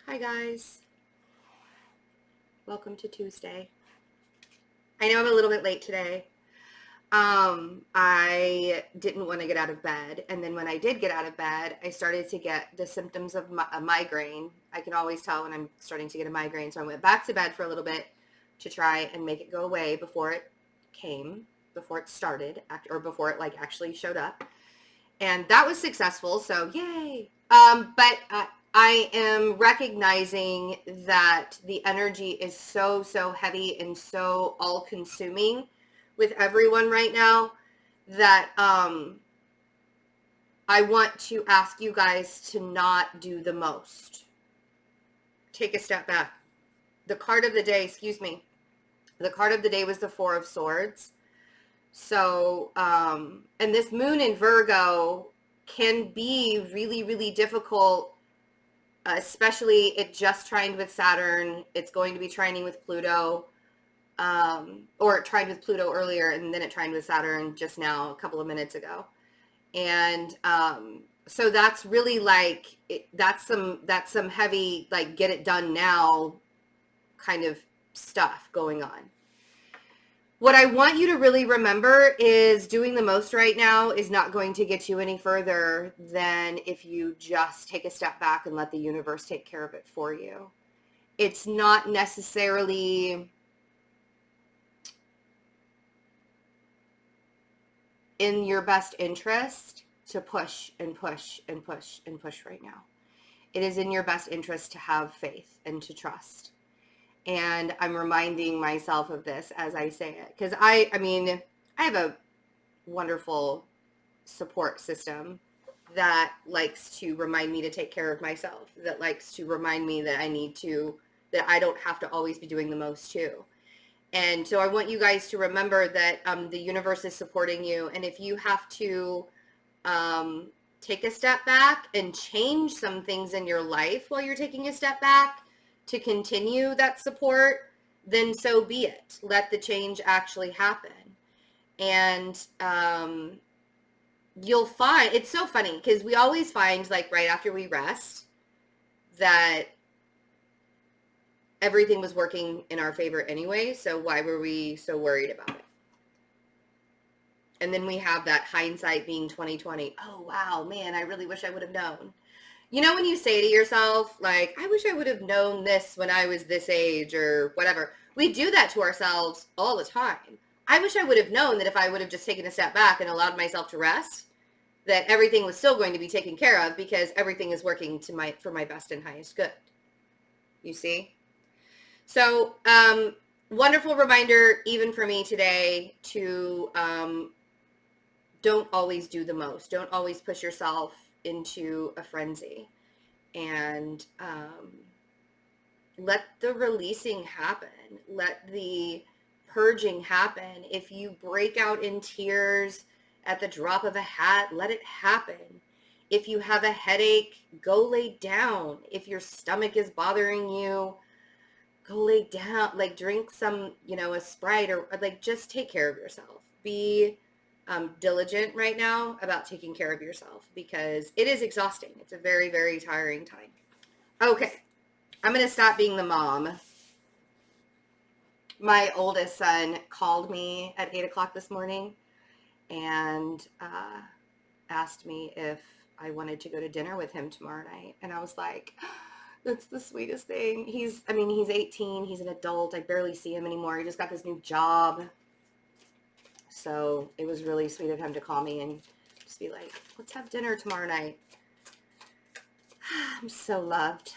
Hi guys, welcome to Tuesday. I know I'm a little bit late today. I didn't want to get out of bed, and then when I did get out of bed, I started to get the symptoms of a migraine. I can always tell when I'm starting to get a migraine, so I went back to bed for a little bit to try and make it go away before it started, or before it like actually showed up. And that was successful, so yay. But I am recognizing that the energy is so heavy and so all-consuming with everyone right now that I want to ask you guys to not do the most. Take a step back. The card of the day, the card of the day was the Four of Swords. So, and this moon in Virgo can be really, really difficult, especially it just trined with Saturn. It's going to be trining with Pluto, or it trined with Pluto earlier, and then it trined with Saturn just now, a couple of minutes ago. And so that's really like, that's some heavy, like, get it done now kind of stuff going on. What I want you to really remember is doing the most right now is not going to get you any further than if you just take a step back and let the universe take care of it for you. It's not necessarily in your best interest to push and push and push and push right now. It is in your best interest to have faith and to trust. And I'm reminding myself of this as I say it. Because I have a wonderful support system that likes to remind me to take care of myself, that likes to remind me that that I don't have to always be doing the most too. And so I want you guys to remember that the universe is supporting you. And if you have to take a step back and change some things in your life while you're taking a step back, to continue that support, then so be it. Let the change actually happen. And you'll find, it's so funny because we always find, like, right after we rest that everything was working in our favor anyway, so why were we so worried about it? And then we have that hindsight being 2020. Oh, wow, man, I really wish I would have known. You know when you say to yourself, like, I wish I would have known this when I was this age or whatever. We do that to ourselves all the time. I wish I would have known that if I would have just taken a step back and allowed myself to rest, that everything was still going to be taken care of because everything is working for my best and highest good. You see? So, wonderful reminder, even for me today, to don't always do the most. Don't always push yourself into a frenzy, and let the releasing happen. Let the purging happen. If you break out in tears at the drop of a hat, let it happen. If you have a headache, go lay down. If your stomach is bothering you, go lay down. Like, drink some, a Sprite, or like, just take care of yourself. Be diligent right now about taking care of yourself because it is exhausting. It's a very, very tiring time. Okay, I'm going to stop being the mom. My oldest son called me at 8 o'clock this morning and asked me if I wanted to go to dinner with him tomorrow night. And I was like, that's the sweetest thing. He's 18. He's an adult. I barely see him anymore. He just got this new job. So it was really sweet of him to call me and just be like, let's have dinner tomorrow night. I'm so loved.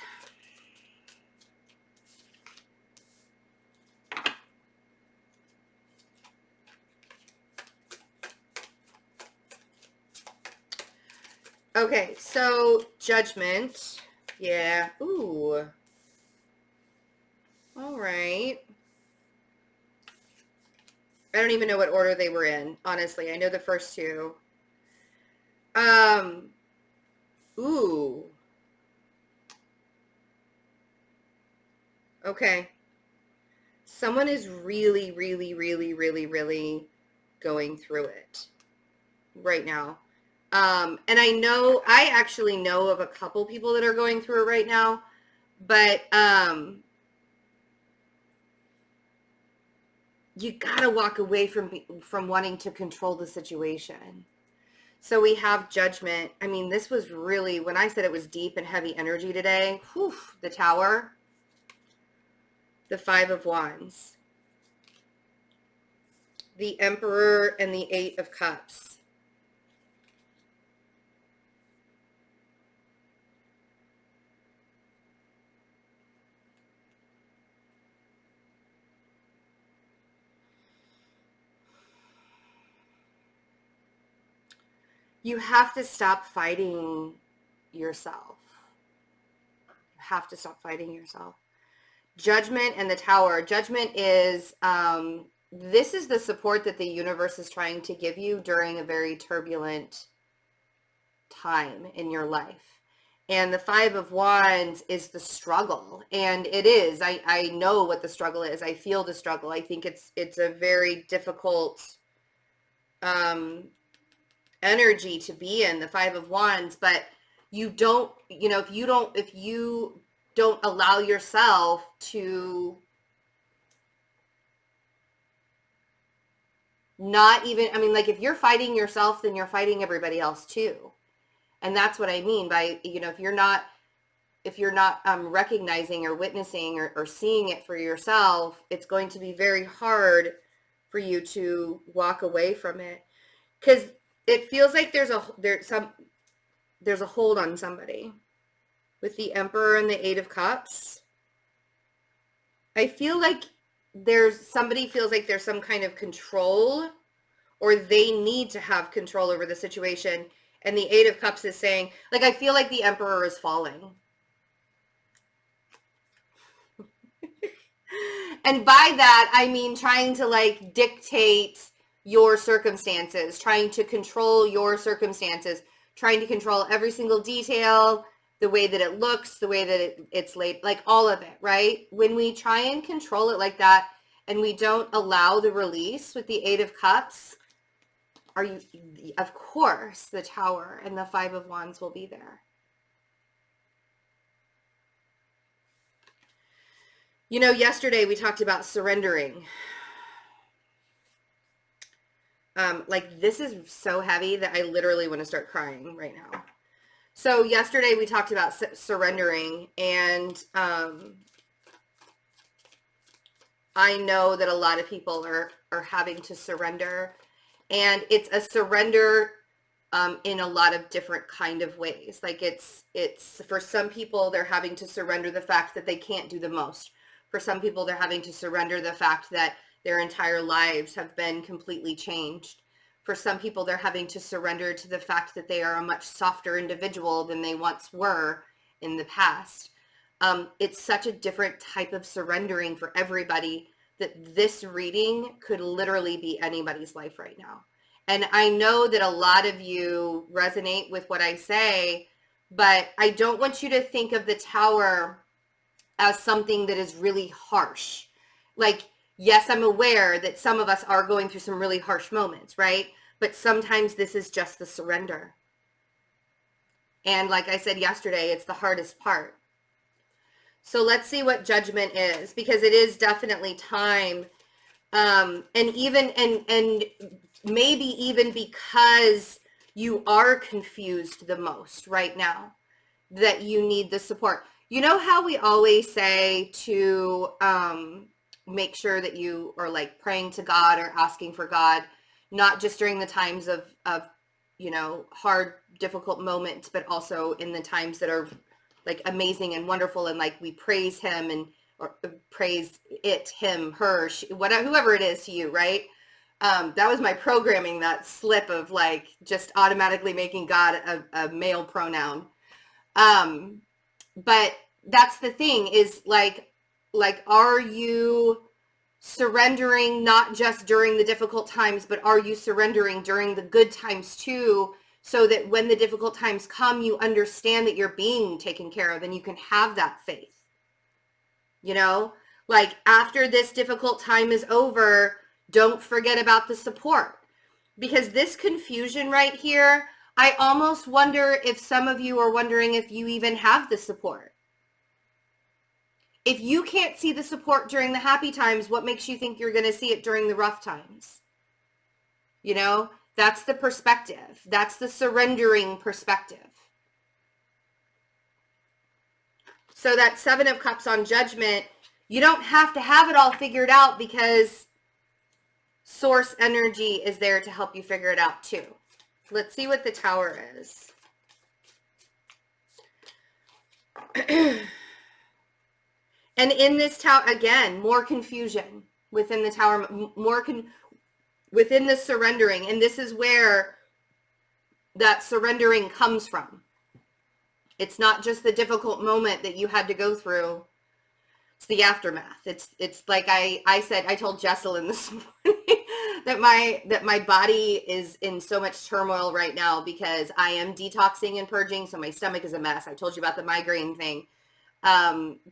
Okay, so Judgment. Yeah. Ooh. All right. I don't even know what order they were in, honestly. I know the first two. Ooh. Okay. Someone is really, really, really, really, really going through it right now. And I actually know of a couple people that are going through it right now, But you gotta walk away from wanting to control the situation. So we have judgment. I mean, this was really, when I said it was deep and heavy energy today, whew, the Tower, the Five of Wands, the Emperor, and the Eight of Cups. You have to stop fighting yourself. You have to stop fighting yourself. Judgment and the Tower. Judgment is, this is the support that the universe is trying to give you during a very turbulent time in your life. And the Five of Wands is the struggle. And it is. I know what the struggle is. I feel the struggle. I think it's a very difficult energy to be in, the Five of Wands, but you don't, if you don't allow yourself to not even, like if you're fighting yourself, then you're fighting everybody else too. And that's what I mean by, if you're not recognizing or witnessing or seeing it for yourself, it's going to be very hard for you to walk away from it, because it feels like there's a hold on somebody with the Emperor and the Eight of Cups. I feel like somebody feels like there's some kind of control, or they need to have control over the situation. And the Eight of Cups is saying, like, I feel like the Emperor is falling. And by that, I mean trying to like dictate your circumstances, trying to control your circumstances, trying to control every single detail, the way that it looks, the way that it's laid, like all of it, right? When we try and control it like that and we don't allow the release with the Eight of Cups, of course, the Tower and the Five of Wands will be there. Yesterday we talked about surrendering. Like this is so heavy that I literally want to start crying right now. So yesterday we talked about surrendering, and I know that a lot of people are having to surrender, and it's a surrender in a lot of different kind of ways. Like it's for some people, they're having to surrender the fact that they can't do the most. For some people, they're having to surrender the fact that their entire lives have been completely changed. For some people, they're having to surrender to the fact that they are a much softer individual than they once were in the past. It's such a different type of surrendering for everybody that this reading could literally be anybody's life right now. And I know that a lot of you resonate with what I say, but I don't want you to think of the Tower as something that is really harsh. Like, yes, I'm aware that some of us are going through some really harsh moments, right? But sometimes this is just the surrender. And like I said yesterday, it's the hardest part. So let's see what judgment is, because it is definitely time. And maybe even because you are confused the most right now, that you need the support. You know how we always say to make sure that you are like praying to God or asking for God, not just during the times of hard, difficult moments, but also in the times that are like amazing and wonderful, and like we praise him or praise it, him, her, she, whatever, whoever it is to you, right? That was my programming, that slip of like just automatically making God a male pronoun. But that's the thing, is like, are you surrendering not just during the difficult times, but are you surrendering during the good times too, so that when the difficult times come, you understand that you're being taken care of and you can have that faith? Like after this difficult time is over, don't forget about the support. Because this confusion right here, I almost wonder if some of you are wondering if you even have the support. If you can't see the support during the happy times, what makes you think you're going to see it during the rough times? You know, that's the perspective. That's the surrendering perspective. So that 7 of Cups on Judgment, you don't have to have it all figured out, because source energy is there to help you figure it out too. Let's see what the Tower is. And in this Tower, again, more confusion within the Tower, within the surrendering. And this is where that surrendering comes from. It's not just the difficult moment that you had to go through. It's the aftermath. It's like I said, I told Jesselyn this morning that my body is in so much turmoil right now because I am detoxing and purging. So my stomach is a mess. I told you about the migraine thing.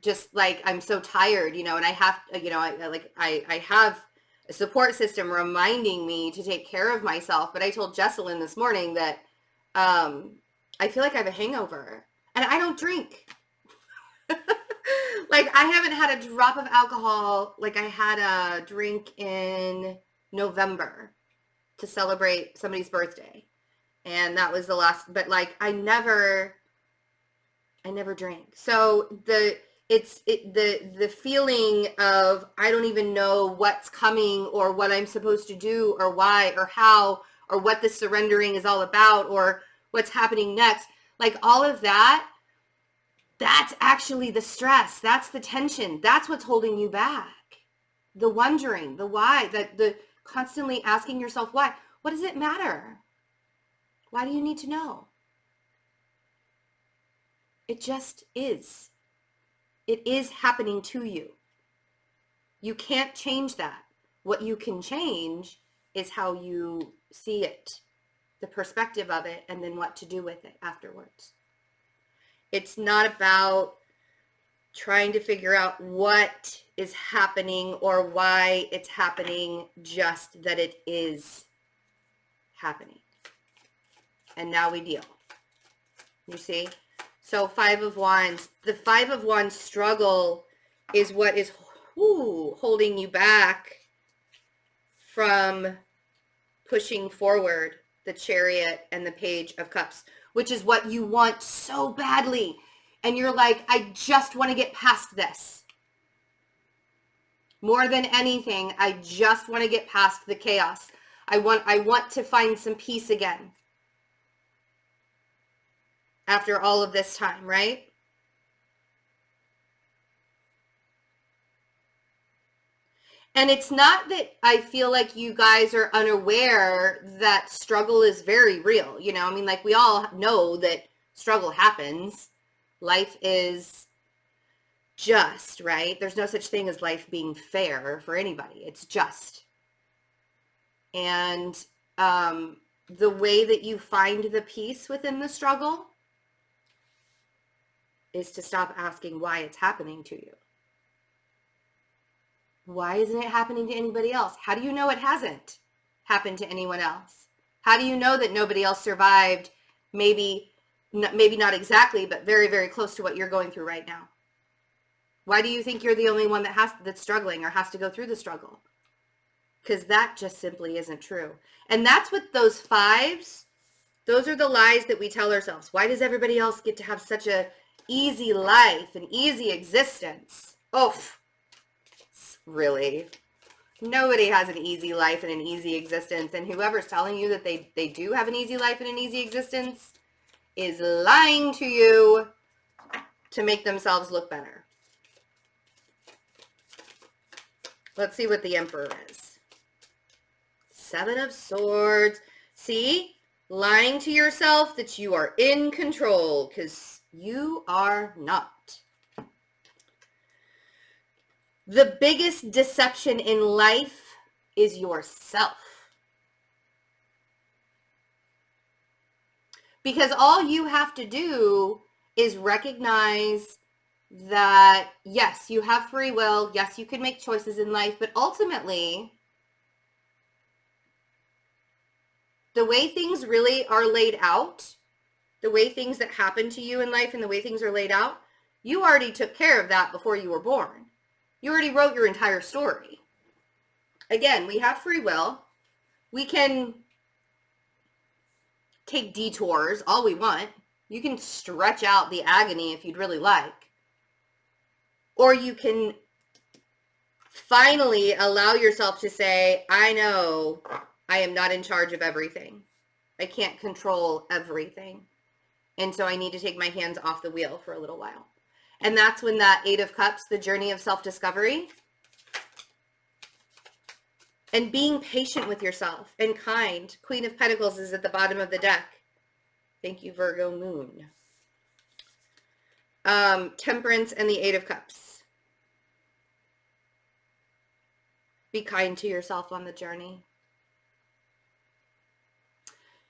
Just like, I'm so tired, you know, and I have, you know, I have a support system reminding me to take care of myself. But I told Jesselyn this morning that, I feel like I have a hangover and I don't drink. Like, I haven't had a drop of alcohol. Like, I had a drink in November to celebrate somebody's birthday. And that was the last, but like, I never drank. So the feeling of, I don't even know what's coming or what I'm supposed to do or why or how or what the surrendering is all about or what's happening next. Like, all of that, that's actually the stress. That's the tension. That's what's holding you back. The wondering, the why, the constantly asking yourself why. What does it matter? Why do you need to know? It just is. It is happening to you. You can't change that. What you can change is how you see it, the perspective of it, and then what to do with it afterwards. It's not about trying to figure out what is happening or why it's happening, just that it is happening. And now we deal. You see? So 5 of Wands. The 5 of Wands struggle is what is holding you back from pushing forward, the Chariot and the Page of Cups, which is what you want so badly. And you're like, I just want to get past this. More than anything, I just want to get past the chaos. I want to find some peace again. After all of this time, right? And it's not that I feel like you guys are unaware that struggle is very real. You know, I mean, like, we all know that struggle happens. Life is just, right? There's no such thing as life being fair for anybody. It's just. And the way that you find the peace within the struggle is to stop asking why it's happening to you. Why isn't it happening to anybody else? How do you know it hasn't happened to anyone else? How do you know that nobody else survived? Maybe not exactly, but very, very close to what you're going through right now. Why do you think you're the only one that's struggling or has to go through the struggle? Because that just simply isn't true. And that's what those 5s, those are the lies that we tell ourselves. Why does everybody else get to have such a easy life, an easy existence? Oh, really? Nobody has an easy life and an easy existence. And whoever's telling you that they do have an easy life and an easy existence is lying to you to make themselves look better. Let's see what the Emperor is. 7 of Swords. See? Lying to yourself that you are in control, because you are not. The biggest deception in life is yourself. Because all you have to do is recognize that, yes, you have free will. Yes, you can make choices in life. But ultimately, the way things really are laid out, the way things that happen to you in life and the way things are laid out, You already took care of that before you were born. You already wrote your entire story. Again, we have free will. We can take detours all we want. You can stretch out the agony if you'd really like. Or you can finally allow yourself to say, I know I am not in charge of everything. I can't control everything. And so I need to take my hands off the wheel for a little while. And that's when that 8 of Cups, the journey of self-discovery, and being patient with yourself and kind. Queen of Pentacles is at the bottom of the deck. Thank you, Virgo Moon. Temperance and the 8 of Cups. Be kind to yourself on the journey.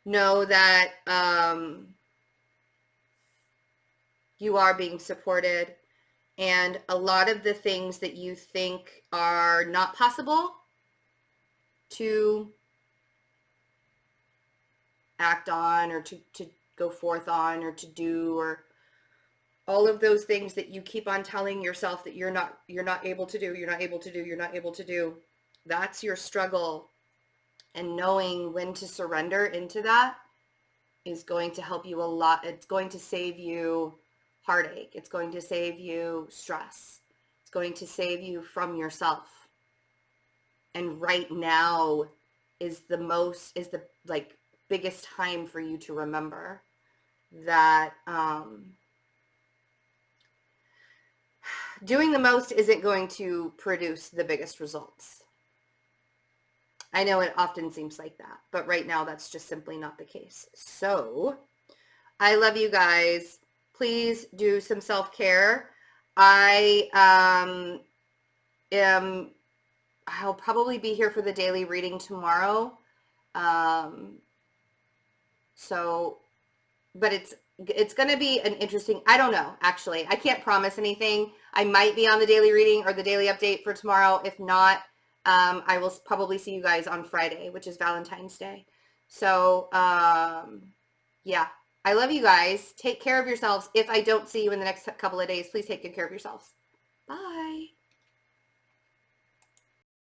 Know that you are being supported, and a lot of the things that you think are not possible to act on or to go forth on or to do, or all of those things that you keep on telling yourself that you're not able to do, you're not able to do, that's your struggle. And knowing when to surrender into that is going to help you a lot. It's going to save you heartache. It's going to save you stress. It's going to save you from yourself. And right now is the biggest time for you to remember that doing the most isn't going to produce the biggest results. I know it often seems like that, but right now that's just simply not the case. So I love you guys. Please do some self-care. I'll probably be here for the daily reading tomorrow. But it's going to be an interesting, I don't know, actually. I can't promise anything. I might be on the daily reading or the daily update for tomorrow. If not, I will probably see you guys on Friday, which is Valentine's Day. So, yeah, I love you guys. Take care of yourselves. If I don't see you in the next couple of days, please take good care of yourselves.